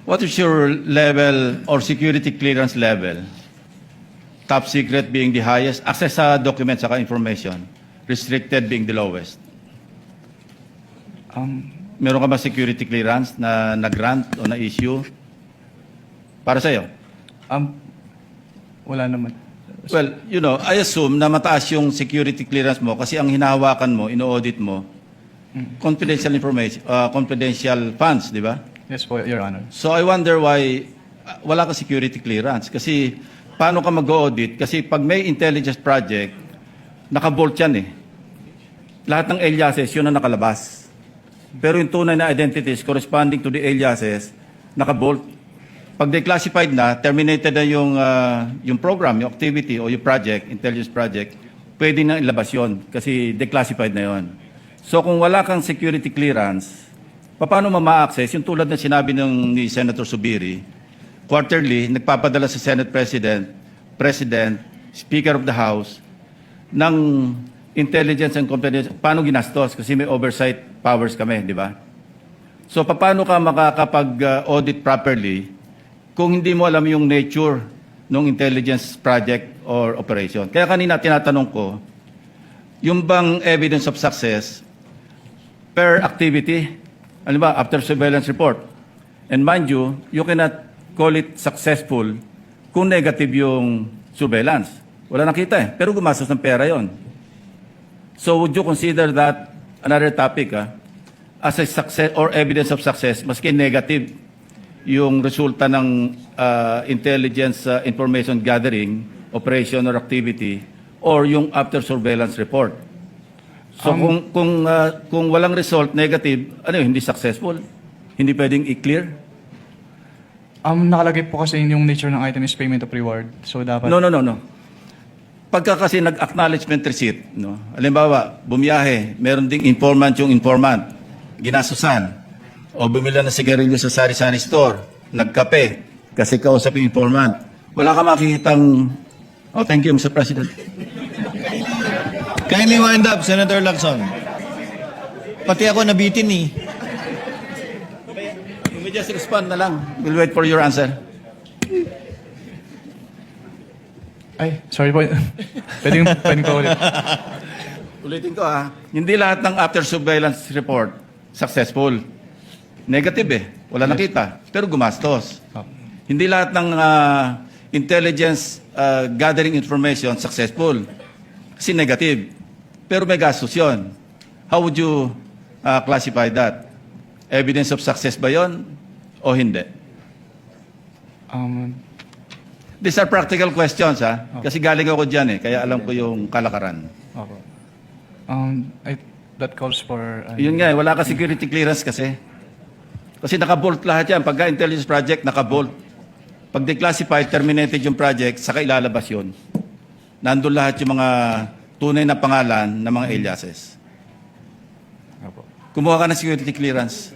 What is your level or security clearance level? Top secret being the highest, access sa documents saka information, restricted being the lowest. Meron ka ba security clearance na grant o na-issue para sa'yo? Wala naman. Well, you know, I assume na mataas yung security clearance mo kasi ang hinahawakan mo, ino-audit mo, confidential information, confidential funds, di ba? Yes po, Your Honor. So I wonder why wala ka security clearance. Kasi paano ka mag-audit? Kasi pag may intelligence project, naka-bolt yan eh. Lahat ng aliases, yun ang nakalabas. Pero yung tunay na identities corresponding to the aliases, naka-bolt. Pag declassified na, terminated na yung program, yung activity o yung project, intelligence project, pwede na ilabas yun kasi declassified na yun. So kung wala kang security clearance, paano ma-access? Yung tulad na sinabi ni Senator Subiri, quarterly, nagpapadala sa Senate President, Speaker of the House, ng intelligence and confidence. Paano ginastos? Kasi may oversight powers kami, di ba? So paano ka makakapag-audit properly kung hindi mo alam yung nature ng intelligence project or operation? Kaya kanina tinatanong ko, yung bang evidence of success per activity, ano ba, after surveillance report. And mind you, you cannot call it successful kung negative yung surveillance. Wala nakita eh, pero gumastos ng pera yon. So would you consider that another topic as a success or evidence of success, maski negative yung resulta ng intelligence information gathering, operation or activity, or yung after surveillance report? So kung walang result, negative, ano yun, hindi successful? Hindi pwedeng i-clear? Nakalagay po kasi yung nature ng item is payment of reward. So dapat... No. Pagka kasi nag-acknowledgement receipt, no? Halimbawa, bumiyahe, meron ding informant yung informant, ginasusan, o bumila na sigarilyo sa sari-sari store, nagkape, kasi kausap yung informant. Wala ka makikitang... Oh, thank you, Mr. President. Kindly wind up, Senator Lacson. Pati ako nabitin eh. You may just respond na lang. We'll wait for your answer. Ay, sorry po. pwedeng pa ulit. Ulitin ko hindi lahat ng after surveillance report successful. Negative eh. Wala nakita. Pero gumastos. Hindi lahat ng intelligence gathering information successful. Kasi negative. Pero may gastos yun. How would you classify that? Evidence of success ba yun o hindi? These are practical questions Kasi galing ako dyan eh. Kaya alam ko yung kalakaran. Okay. That calls for... Yun nga wala ka security clearance kasi. Kasi naka-bolt lahat yan. Pagka intelligence project, naka-bolt. Pag declassified, terminated yung project, saka ilalabas yun. Nandun lahat yung mga tunay na pangalan ng mga aliases. Kumuha ka ng security clearance.